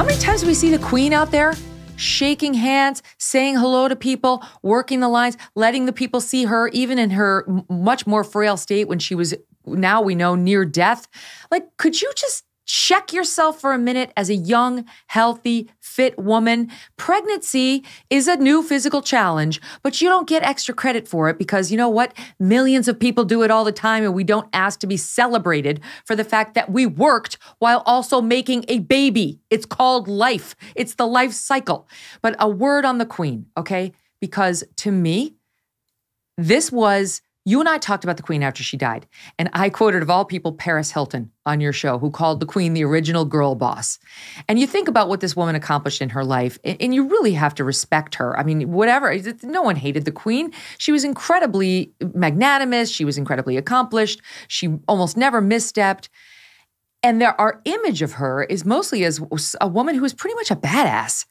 How many times do we see the Queen out there shaking hands, saying hello to people, working the lines, letting the people see her, even in her much more frail state when she was, now we know, near death? Like, could you just check yourself for a minute as a young, healthy, fit woman? Pregnancy is a new physical challenge, but you don't get extra credit for it because you know what? Millions of people do it all the time, and we don't ask to be celebrated for the fact that we worked while also making a baby. It's called life. It's the life cycle. But a word on the Queen, okay? Because to me, this was... You and I talked about the Queen after she died, and I quoted, of all people, Paris Hilton on your show, who called the Queen the original girl boss. And you think about what this woman accomplished in her life, and you really have to respect her. I mean, whatever, no one hated the Queen. She was incredibly magnanimous. She was incredibly accomplished. She almost never misstepped. And our image of her is mostly as a woman who is pretty much a badass,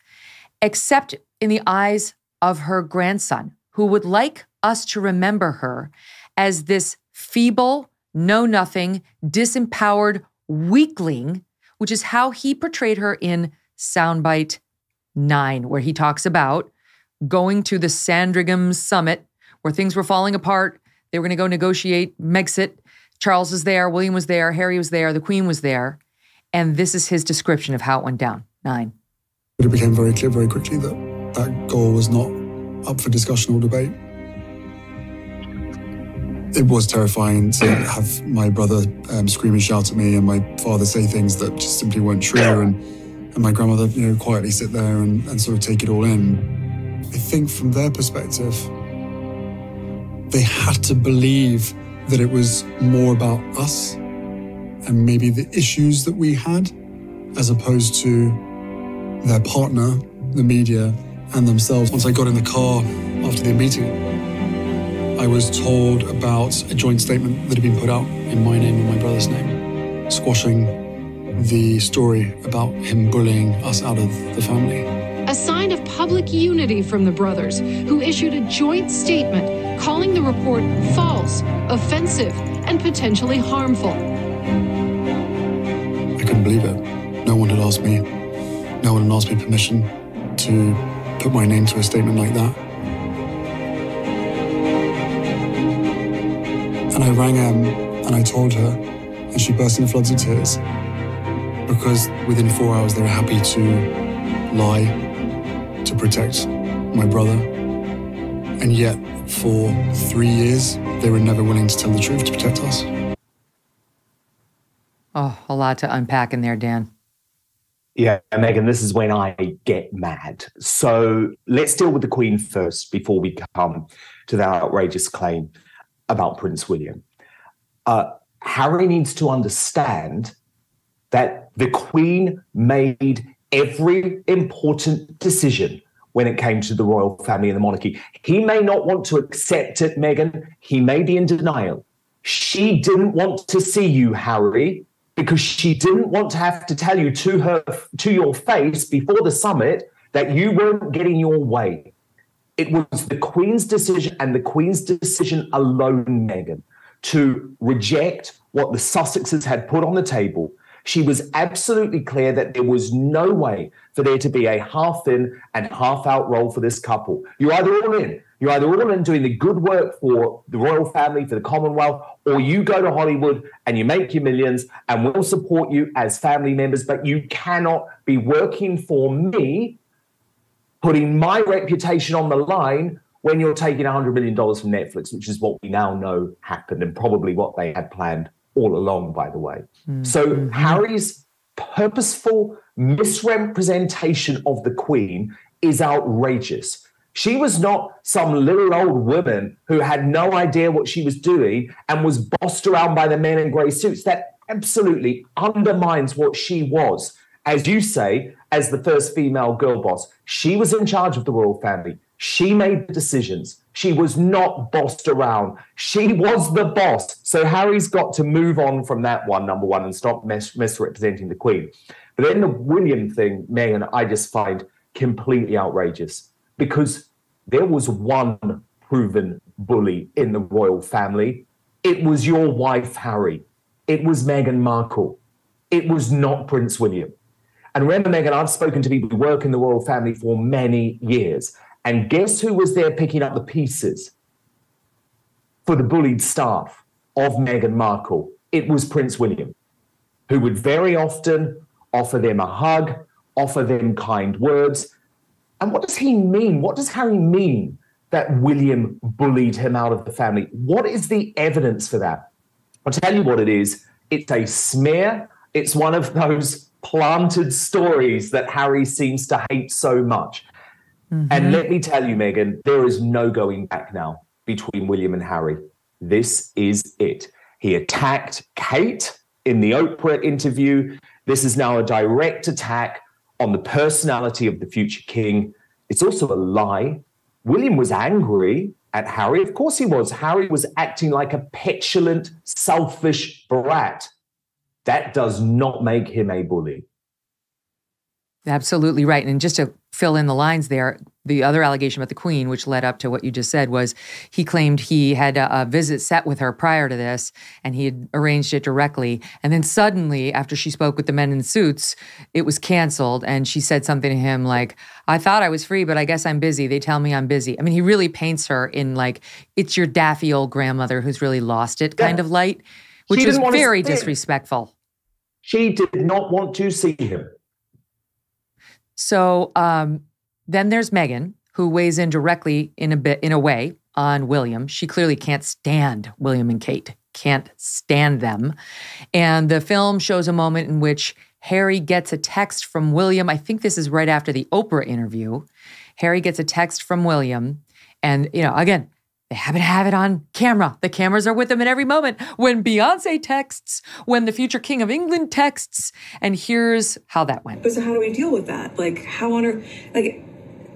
except in the eyes of her grandson, who would like us to remember her as this feeble, know-nothing, disempowered weakling, which is how he portrayed her in Soundbite 9, where he talks about going to the Sandringham summit where things were falling apart. They were going to go negotiate Megxit. Charles was there, William was there, Harry was there, the Queen was there. And this is his description of how it went down. 9. It became very clear very quickly that that goal was not up for discussion or debate. It was terrifying to have my brother scream and shout at me, and my father say things that just simply weren't true, and my grandmother, quietly sit there and sort of take it all in. I think from their perspective, they had to believe that it was more about us and maybe the issues that we had, as opposed to their partner, the media, and themselves. Once I got in the car after the meeting, I was told about a joint statement that had been put out in my name and my brother's name, squashing the story about him bullying us out of the family. A sign of public unity from the brothers, who issued a joint statement calling the report false, offensive, and potentially harmful. I couldn't believe it. No one had asked me. No one had asked me permission to put my name to a statement like that. And I rang Em and I told her, and she burst into floods of tears, because within 4 hours they were happy to lie to protect my brother. And yet for 3 years, they were never willing to tell the truth to protect us. Oh, a lot to unpack in there, Dan. Yeah, Megyn, this is when I get mad. So let's deal with the Queen first before we come to that outrageous claim about Prince William. Harry needs to understand that the Queen made every important decision when it came to the royal family and the monarchy. He may not want to accept it, Megyn. He may be in denial. She didn't want to see you, Harry, because she didn't want to have to tell you to your face before the summit that you weren't getting your way. It was the Queen's decision, and the Queen's decision alone, Megyn, to reject what the Sussexes had put on the table. She was absolutely clear that there was no way for there to be a half-in and half-out role for this couple. You're either all in. You're either all in doing the good work for the royal family, for the Commonwealth, or you go to Hollywood and you make your millions, and we'll support you as family members, but you cannot be working for me, putting my reputation on the line when you're taking $100 million from Netflix, which is what we now know happened, and probably what they had planned all along, by the way. So Harry's purposeful misrepresentation of the Queen is outrageous. She was not some little old woman who had no idea what she was doing and was bossed around by the men in grey suits. That absolutely undermines what she was. As you say, as the first female girl boss, she was in charge of the royal family. She made the decisions. She was not bossed around. She was the boss. So Harry's got to move on from that one, number one, and stop misrepresenting the Queen. But then the William thing, Megyn, I just find completely outrageous, because there was one proven bully in the royal family. It was your wife, Harry. It was Meghan Markle. It was not Prince William. And remember, Megyn, I've spoken to people who work in the royal family for many years. And guess who was there picking up the pieces for the bullied staff of Meghan Markle? It was Prince William, who would very often offer them a hug, offer them kind words. And what does he mean? What does Harry mean that William bullied him out of the family? What is the evidence for that? I'll tell you what it is. It's a smear. It's one of those planted stories that Harry seems to hate so much. And let me tell you, Megyn, there is no going back now between William and Harry. This is it. He attacked Kate in the Oprah interview. This is now a direct attack on the personality of the future king. It's also a lie. William was angry at Harry. Of course he was. Harry was acting like a petulant, selfish brat. That does not make him a bully. Absolutely right. And just to fill in the lines there, the other allegation about the Queen, which led up to what you just said, was he claimed he had a visit set with her prior to this, and he had arranged it directly. And then suddenly, after she spoke with the men in suits, it was canceled. And she said something to him like, I thought I was free, but I guess I'm busy. They tell me I'm busy. I mean, he really paints her in like, it's your daffy old grandmother who's really lost it kind of light, which is very disrespectful. She did not want to see him. So then there's Megyn, who weighs in directly in a way on William. She clearly can't stand William and Kate, can't stand them. And the film shows a moment in which Harry gets a text from William. I think this is right after the Oprah interview. Harry gets a text from William. And, you know, again, they happen to have it on camera. The cameras are with them at every moment. When Beyonce texts, when the future King of England texts, and here's how that went. But so how do we deal with that? Like, how on earth, like...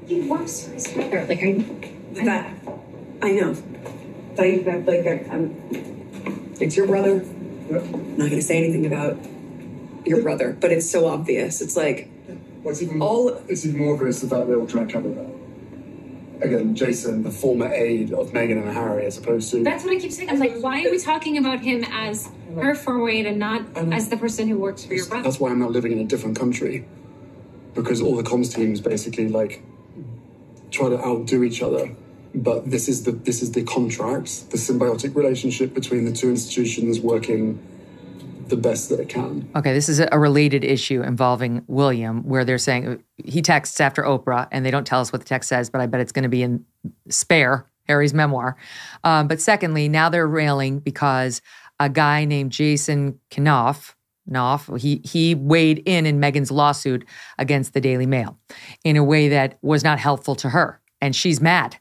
He works for his brother. Like, I know. It's your brother. I'm not going to say anything about your brother, but it's so obvious. It's like... It's even more obvious the fact they're all trying to cover that. Again, Jason, the former aide of Meghan and Harry, as opposed to... That's what I keep saying. I'm like, why are we talking about him as her former aide and not as the person who works for your brother? That's why I'm not living in a different country. Because all the comms teams basically, like, try to outdo each other. But this is the contract, the symbiotic relationship between the two institutions working the best that it can. Okay, this is a related issue involving William, where they're saying he texts after Oprah, and they don't tell us what the text says, but I bet it's going to be in Spare, Harry's memoir. But secondly, now they're railing because a guy named Jason Knopf, he weighed in Meghan's lawsuit against the Daily Mail in a way that was not helpful to her, and she's mad.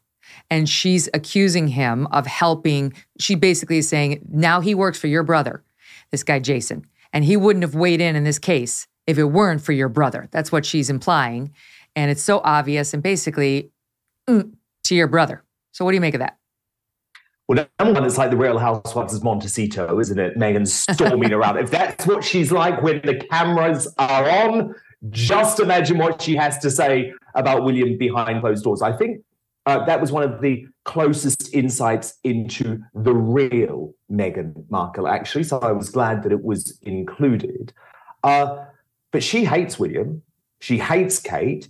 And she's accusing him of helping. She basically is saying, now he works for your brother, this guy Jason, and he wouldn't have weighed in this case if it weren't for your brother. That's what she's implying. And it's so obvious and basically to your brother. So what do you make of that? Well, number one, it's like the Real Housewives of Montecito, isn't it? Meghan storming around. If that's what she's like when the cameras are on, just imagine what she has to say about William behind closed doors. I think that was one of the closest insights into the real Meghan Markle, actually. So I was glad that it was included. But she hates William. She hates Kate.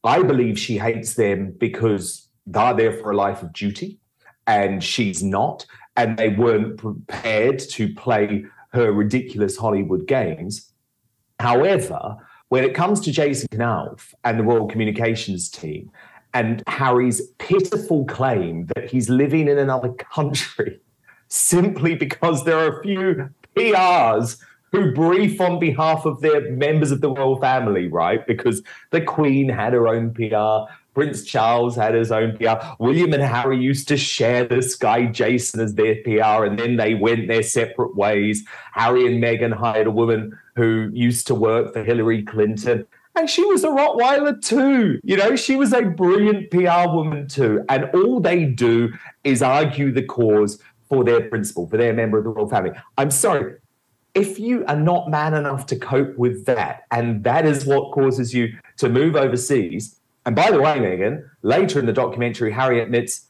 I believe she hates them because they're there for a life of duty and she's not. And they weren't prepared to play her ridiculous Hollywood games. However, when it comes to Jason Knopf and the Royal Communications team, and Harry's pitiful claim that he's living in another country simply because there are a few PRs who brief on behalf of their members of the royal family, right? Because the Queen had her own PR, Prince Charles had his own PR, William and Harry used to share this guy Jason as their PR, and then they went their separate ways. Harry and Meghan hired a woman who used to work for Hillary Clinton. And she was a Rottweiler too. You know, she was a brilliant PR woman too. And all they do is argue the cause for their principal, for their member of the royal family. I'm sorry, if you are not man enough to cope with that, and that is what causes you to move overseas. And by the way, Megyn, later in the documentary, Harry admits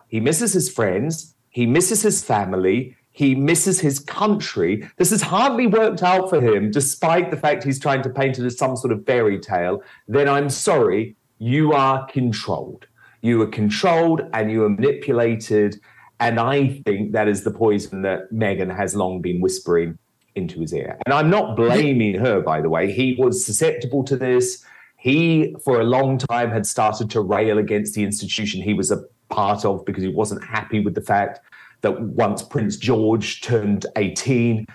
he misses his friends, he misses his family, He misses his country. This has hardly worked out for him, despite the fact he's trying to paint it as some sort of fairy tale. Then I'm sorry, you are controlled. You are controlled and you are manipulated. And I think that is the poison that Meghan has long been whispering into his ear. And I'm not blaming her, by the way. He was susceptible to this. He, for a long time, had started to rail against the institution he was a part of because he wasn't happy with the fact that once Prince George turned 18,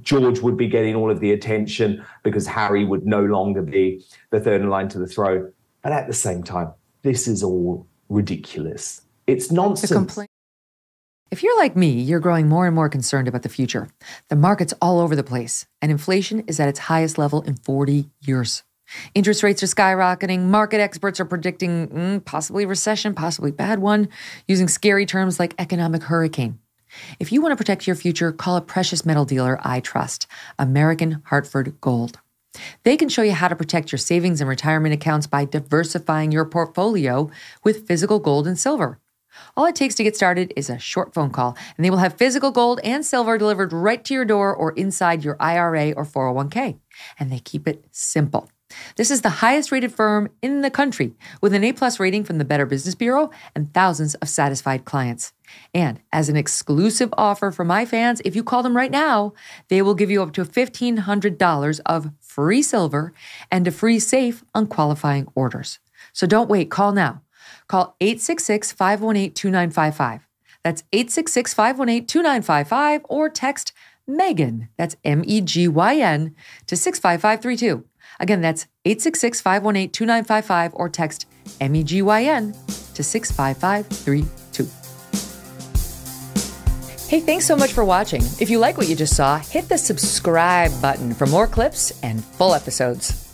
George would be getting all of the attention because Harry would no longer be the third in line to the throne. But at the same time, this is all ridiculous. It's nonsense. If you're like me, you're growing more and more concerned about the future. The market's all over the place, and inflation is at its highest level in 40 years. Interest rates are skyrocketing. Market experts are predicting possibly recession, possibly bad one, using scary terms like economic hurricane. If you want to protect your future, call a precious metal dealer I trust, American Hartford Gold. They can show you how to protect your savings and retirement accounts by diversifying your portfolio with physical gold and silver. All it takes to get started is a short phone call, and they will have physical gold and silver delivered right to your door or inside your IRA or 401k. And they keep it simple. This is the highest rated firm in the country with an A+ rating from the Better Business Bureau and thousands of satisfied clients. And as an exclusive offer for my fans, if you call them right now, they will give you up to $1,500 of free silver and a free safe on qualifying orders. So don't wait. Call now. Call 866-518-2955. That's 866-518-2955 or text Megyn, that's MEGYN, to 65532. Again, that's 866-518-2955 or text MEGYN to 65532. Hey, thanks so much for watching. If you like what you just saw, hit the subscribe button for more clips and full episodes.